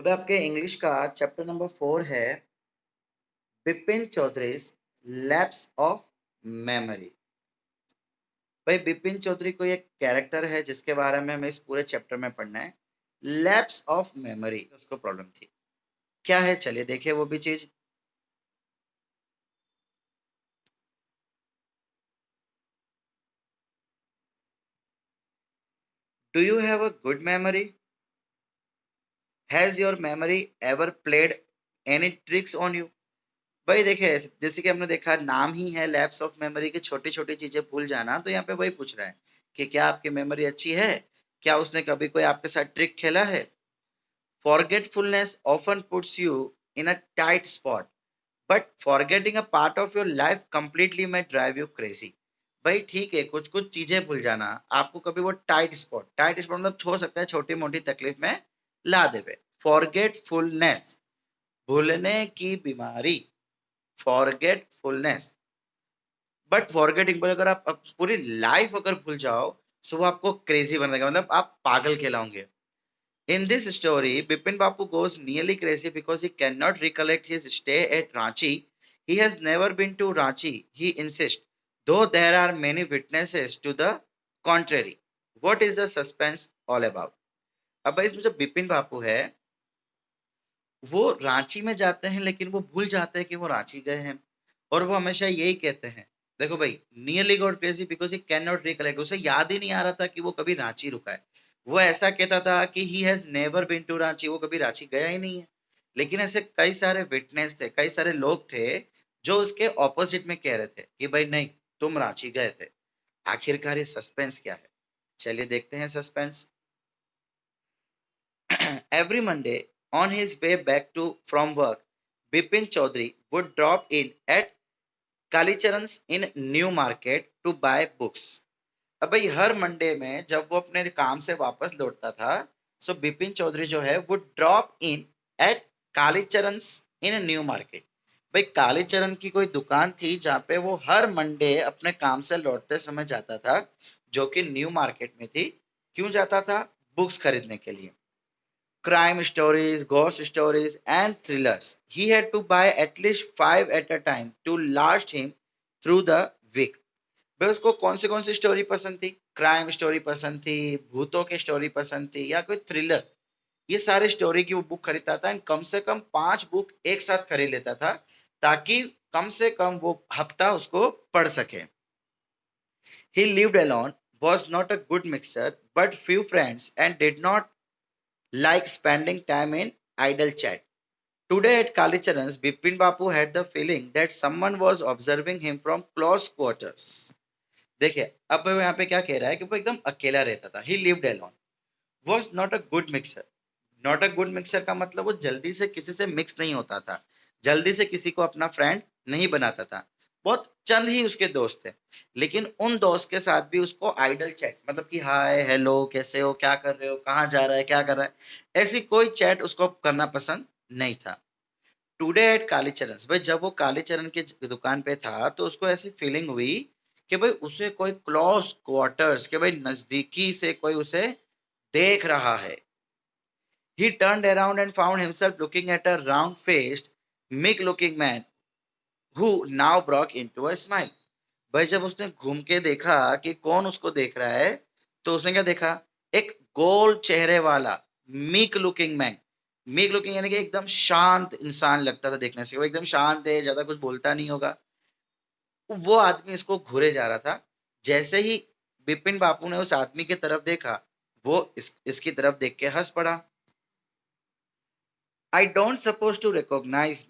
तो भाई आपके इंग्लिश का चैप्टर नंबर 4 है Bipin Chaudhary's lapse of memory. भाई बिपिन चौधरी कोई एक कैरेक्टर है जिसके बारे में हमें इस पूरे चैप्टर में पढ़ना है। लैप्स ऑफ मेमोरी उसको प्रॉब्लम थी, क्या है चलिए देखिए वो भी चीज। Do you have a good memory? Has your memory ever played any tricks on you? भाई देखिए जैसे कि हमने देखा नाम ही है लैप्स ऑफ मेमोरी की, छोटी छोटी चीजें भूल जाना, तो यहाँ पे वही पूछ रहा है कि क्या आपकी मेमोरी अच्छी है, क्या उसने कभी कोई आपके साथ ट्रिक खेला है। Forgetfulness often puts you in a tight spot but forgetting a part of your life completely में ड्राइव यू क्रेजी। भाई ठीक है, कुछ कुछ चीजें भूल जाना आपको कभी वो टाइट स्पॉट मतलब हो सकता है छोटी मोटी तकलीफ में ला देवे। फॉरगेटफुलनेस भूलने की बीमारी, फॉरगेटफुलनेस। बट फॉरगेटिंग पर अगर आप पूरी लाइफ अगर भूल जाओ तो वो आपको क्रेजी बन देगा, मतलब आप पागल कहलाओगे। In this story, Bipin Bapu goes nearly crazy because he cannot recollect his stay at Ranchi. He has never been to Ranchi, he insists, though there are many witnesses to the contrary. What is the suspense all about? अब भाई इसमें जो बिपिन बापू है वो रांची में जाते हैं लेकिन वो भूल जाते हैं कि वो रांची गए हैं, और वो हमेशा यही कहते हैं। देखो भाई, nearly got crazy because he can not recollect, उसे याद ही नहीं आ रहा था कि वो कभी रांची रुका है। वो ऐसा कहता था कि he has never been to Ranchi, वो कभी रांची गया ही नहीं है। लेकिन ऐसे कई सारे विटनेस थे, कई सारे लोग थे जो उसके ऑपोजिट में कह रहे थे कि भाई नहीं, तुम रांची गए थे। आखिरकार ये सस्पेंस क्या है, चलिए देखते हैं suspense. Every Monday, on his way back to from work, Bipin Chaudhary would drop in at Kalicharan's in New Market to buy books. अब भाई हर मंडे में जब वो अपने काम से वापस लौटता था, सो बिपिन चौधरी जो है वो drop in at Kalicharan's in new market. भाई कालीचरण की कोई दुकान थी जहाँ पे वो हर मंडे अपने काम से लौटते समय जाता था, जो कि न्यू मार्केट में थी। क्यों जाता था? बुक्स खरीदने के लिए। crime stories, ghost stories, and thrillers. He had to buy at least 5 at a time to last him through the week. भाई उसको कौन सी स्टोरी पसंद थी? क्राइम स्टोरी पसंद थी, भूतों की स्टोरी पसंद थी, या कोई थ्रिलर। ये सारे स्टोरी की वो बुक खरीदता था एंड कम से कम 5 बुक एक साथ खरीद लेता था ताकि कम से कम वो हफ्ता उसको पढ़ सके। He lived alone, was not a good mixer, but few friends, and did not like spending time in idle chat. Today at Kalicharan's, Bipin Bapu had the feeling that someone was observing him from close quarters. देखिए अब वो यहाँ पे क्या कह रहा है कि वो एकदम अकेला रहता था। ही lived alone, was not a good mixer. Not a good mixer का मतलब वो जल्दी से किसी से मिक्स नहीं होता था, जल्दी से किसी को अपना फ्रेंड नहीं बनाता था। बहुत चंद ही उसके दोस्त थे, लेकिन उन दोस्त के साथ भी उसको आइडल चैट, मतलब कि हाय हेलो कैसे हो, क्या कर रहे हो, कहाँ जा रहा है, क्या कर रहा है, ऐसी कोई चैट उसको करना पसंद नहीं था। टुडे एट कालीचरण, भाई जब वो कालीचरण की दुकान पे था तो उसको ऐसी फीलिंग हुई कि भाई उसे कोई क्लोज क्वार्टर्स के भाई नजदीकी से कोई उसे देख रहा है। He turned around and found himself looking at a round-faced, meek-looking man who now broke into a smile. भाई जब उसने घूम के देखा कि कौन उसको देख रहा है, तो उसने क्या देखा? एक गोल चेहरे वाला meek looking man. Meek looking यानी कि एकदम शांत इंसान लगता था देखने से, वो एकदम शांत है, ज्यादा कुछ बोलता नहीं होगा। वो आदमी इसको घूरे जा रहा था। जैसे ही बिपिन बापू ने उस आदमी की तरफ देखा, वो इसकी तरफ देख के हंस पड़ा। I don't suppose to recognise,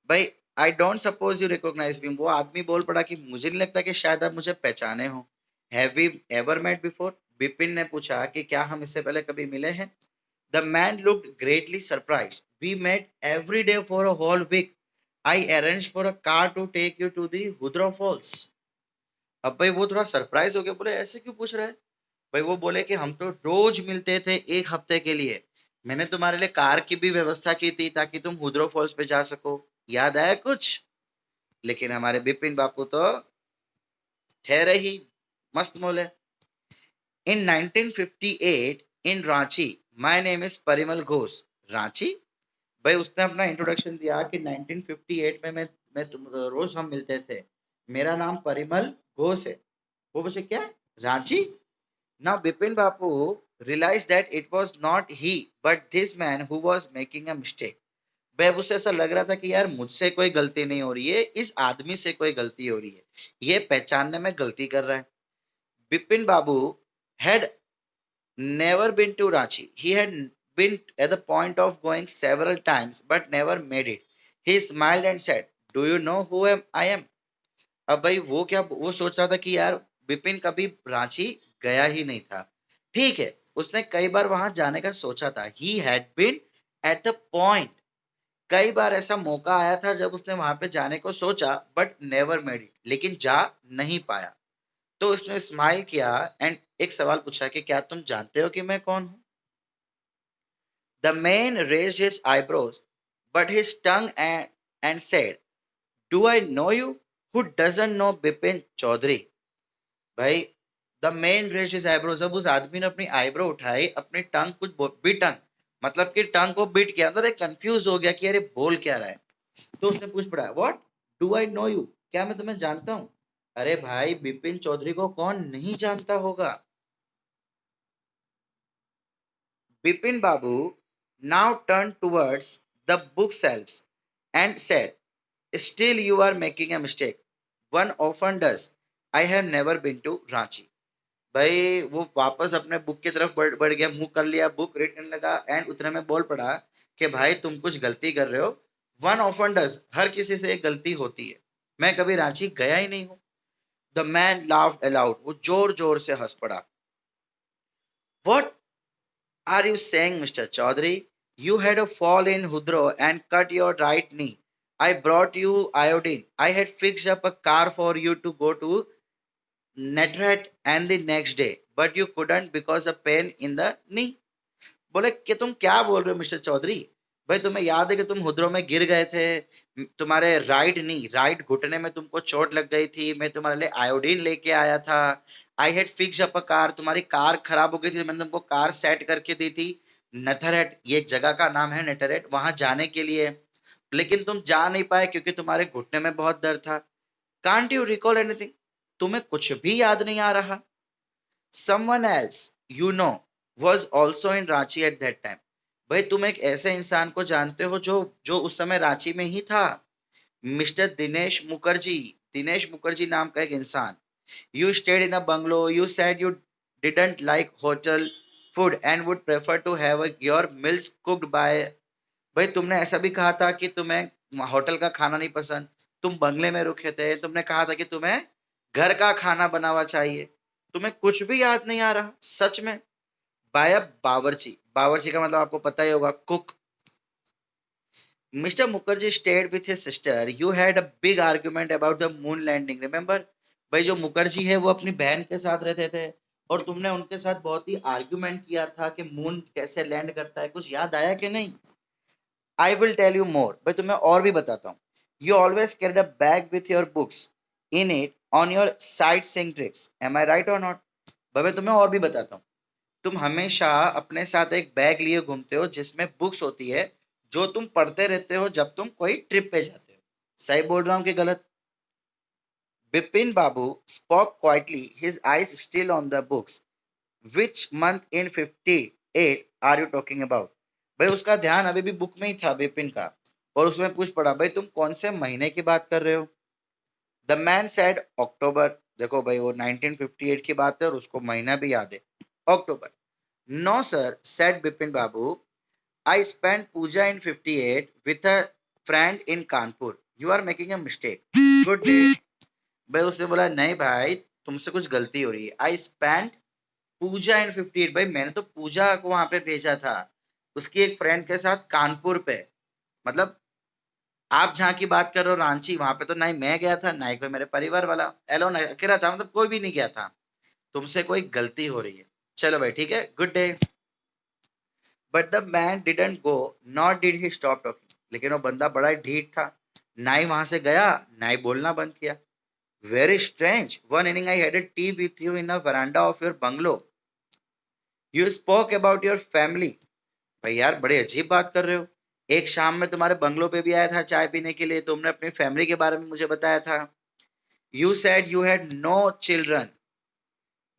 भाई I don't suppose you recognise me, वो आदमी बोल पड़ा कि मुझे नहीं लगता कि शायद आप मुझे पहचाने हो। Have we ever met before? Bipin ने पूछा कि क्या हम इससे पहले कभी मिले हैं। The man looked greatly surprised. We met every day for a whole week. I arrange for a car to take you to the Hundru falls. अब भाई वो थोड़ा सरप्राइज हो गया, बोले ऐसे क्यों पूछ रहे हैं? भाई वो बोले कि हम तो रोज मिलते थे एक हफ्ते के लिए, मैंने तुम्हारे लिए कार की भी व्यवस्था की थी ताकि तुम हुद्रो फॉल्स पे जा सको, याद आया कुछ? लेकिन हमारे बिपिन बापू तो ठहरे ही मस्त मोले। In 1958 in Ranchi, my name is Parimal Ghosh, Ranchi. भाई उसने अपना इंट्रोडक्शन दिया कि 1958 में मैं तुम रोज हम मिलते थे, मेरा नाम परिमल घोष है। वो मुझे क्या, Ranchi. Now Bipin Bapu realized that it was not he but this man who was making a mistake। बेब उसे ऐसा लग रहा था कि यार मुझसे कोई गलती नहीं हो रही है, इस आदमी से कोई गलती हो रही है, ये पहचानने में गलती कर रहा है। बिपिन बाबू had never been to Ranchi. He had been at the point of going several times but never made it. He smiled and said, "Do you know who I am?" अब भाई वो सोच रहा था कि यार बिपिन कभी रांची गया ही नहीं था। ठीक है, उसने कई बार वहां जाने का सोचा था। He had been at the point. कई बार ऐसा मौका आया था जब उसने वहां पे जाने को सोचा बट नेवर मेड इट, लेकिन जा नहीं पाया। तो उसने स्माइल किया एंड एक सवाल पूछा कि क्या तुम जानते हो कि मैं कौन हूं? The man raised his eyebrows, but his tongue and said, "Do I know you? Who doesn't know Bipin Chaudhary?" भाई the man raise his eyebrows. अब उस आदमी ने अपनी आईब्रो उठाई, अपनी टंग बिटन, मतलब कि टंग को बीट किया, मतलब कंफ्यूज हो गया कि अरे बोल क्या रहा है। तो उसने पूछ पड़ा, what do I know you, क्या मैं तुम्हें जानता हूँ? अरे भाई बिपिन चौधरी को कौन नहीं जानता होगा। बिपिन बाबू now turned towards the bookshelves and said, "Still, you are making a mistake. One often does. I have never been to Ranchi." भाई वो वापस अपने बुक की तरफ बढ़ गया, मुंह कर लिया, बुक रीड करने लगा एंड उतने में बोल पड़ा कि भाई तुम कुछ गलती कर रहे हो। वन ऑफन डज, हर किसी से एक गलती होती है, मैं कभी रांची गया ही नहीं हूँ। द मैन लाफ्ड अलाउड, वो जोर जोर से हंस पड़ा। What are you saying, Mr. Chaudhary? You had a fall in Hudro and cut your right knee. I brought you iodine. I had fixed up a car for you to go to Netrat and the next day, but you couldn't because of pain in the knee. बोले कि तुम क्या बोल रहे हो mister Chaudhary? भाई तुम्हें याद है कि तुम हुद्रों में गिर गए थे, तुम्हारे राइट घुटने में तुमको चोट लग गई थी, मैं तुम्हारे लिए आयोडीन लेके आया था। I had fix up a car, तुम्हारी कार खराब हो गई थी, मैंने तुमको कार सेट करके दी थी। नथरेट, ये एक जगह का नाम है नेटरेट, वहां जाने के लिए, लेकिन तुम जा नहीं पाए क्योंकि तुम्हारे घुटने में बहुत दर्द था। कांट यू रिकॉल एनीथिंग, तुम्हें कुछ भी याद नहीं आ रहा? someone else you know was also in Ranchi at that time। भाई तुम एक ऐसे इंसान को जानते हो जो जो उस समय रांची में ही था, मिस्टर दिनेश मुखर्जी। दिनेश मुखर्जी नाम का एक इंसान। You stayed in a bungalow, you said you didn't like hotel food and would prefer to have your meals cooked by. भाई तुमने ऐसा भी कहा था कि तुम्हें होटल का खाना नहीं पसंद, तुम बंगले में रुके थे, तुमने कहा था कि तुम्हें घर का खाना बना हुआ चाहिए। तुम्हें कुछ भी याद नहीं आ रहा सच में? बाय अ बावर्ची, बावर्ची का मतलब आपको पता ही होगा, cook. Mister Mukherjee stayed with his sister, you had a big argument about the moon landing, remember? भाई जो मुखर्जी है वो अपनी बहन के साथ रहते थे और तुमने उनके साथ बहुत ही आर्गुमेंट किया था कि मून कैसे लैंड करता है, कुछ याद आया कि नहीं? I will tell you more, भाई तुम्हें और भी बताता हूँ। You always carried a bag with your books in it on your sightseeing trips, am I right और नॉट? भाई मैं तुम्हें और भी बताता हूँ। तुम हमेशा अपने साथ एक बैग लिए घूमते हो जिसमें बुक्स होती है, जो तुम पढ़ते रहते हो जब तुम कोई ट्रिप पे जाते हो। सही बोल रहा हूँ कि गलत? बिपिन बाबू spoke quietly, his eyes still on the books. Which month in 58 are you talking about? भाई उसका ध्यान अभी भी बुक में ही था बिपिन का, और उसमें पूछ पड़ा, भाई तुम कौन से महीने की बात कर रहे हो? द मैन सेड अक्टूबर। देखो भाई वो 1958 की बात है और उसको महीना भी याद है, October. No sir, said Bipin babu, I spent puja in 58 with a friend in Kanpur. You are making a mistake. Good day। भाई उससे बोला, नहीं भाई तुमसे कुछ गलती हो रही है। I spent पूजा इन 58, भाई मैंने तो पूजा को वहां पे भेजा था उसकी एक फ्रेंड के साथ कानपुर पे। मतलब आप जहाँ की बात कर रहे हो रांची, वहां पे तो ना ही मैं गया था ना ही कोई मेरे परिवार वाला, एलोन अकेला था, मतलब कोई भी नहीं गया था। तुमसे कोई गलती हो रही है। चलो भाई ठीक है, good day. But the man didn't go, not did he stop talking. लेकिन वो बंदा बड़ा ही ढीठ था, ना ही वहां से गया ना ही बोलना बंद किया। Very strange, one evening I had a T with you in a veranda of your bungalow, you spoke about your family, भाई यार बड़े अजीब बात कर रहे हो। एक शाम में तुम्हारे बंगलो पे भी आया था चाय पीने के लिए, तुमने अपनी फैमिली के बारे में मुझे बताया था। You said you had no children.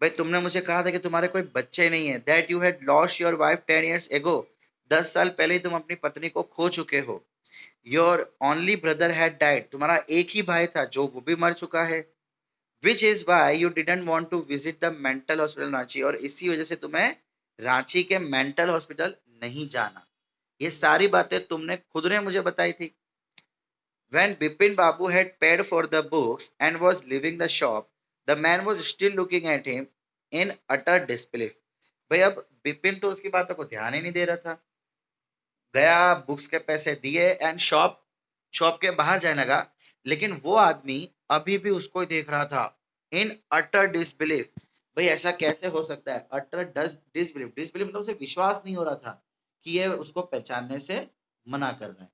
भाई तुमने मुझे कहा था कि तुम्हारे कोई बच्चे नहीं है। That you had lost your wife 10 years ago। 10 साल पहले ही तुम अपनी पत्नी को खो चुके हो। Your only brother had died. तुम्हारा एक ही भाई था जो वो भी मर चुका है। Which is why you didn't want to visit the mental hospital Ranchi. और इसी वजह से तुम्हें रांची के मेंटल हॉस्पिटल नहीं जाना। ये सारी बातें तुमने खुद ने मुझे बताई थी। When Bipin Babu had paid for the books and was leaving the shop, the man was still looking at him in utter disbelief। भाई अब बिपिन तो उसकी बातों को ध्यान ही नहीं दे रहा था। गया, बुक्स के पैसे दिए एंड शॉप शॉप के बाहर जाने लगा। लेकिन वो आदमी अभी भी उसको ही देख रहा था इन अटर डिसबिलीफ। भाई ऐसा कैसे हो सकता है? अटर डिसबिलीफ, डिसबिलीफ मतलब उसे विश्वास नहीं हो रहा था कि ये उसको पहचानने से मना कर रहे हैं।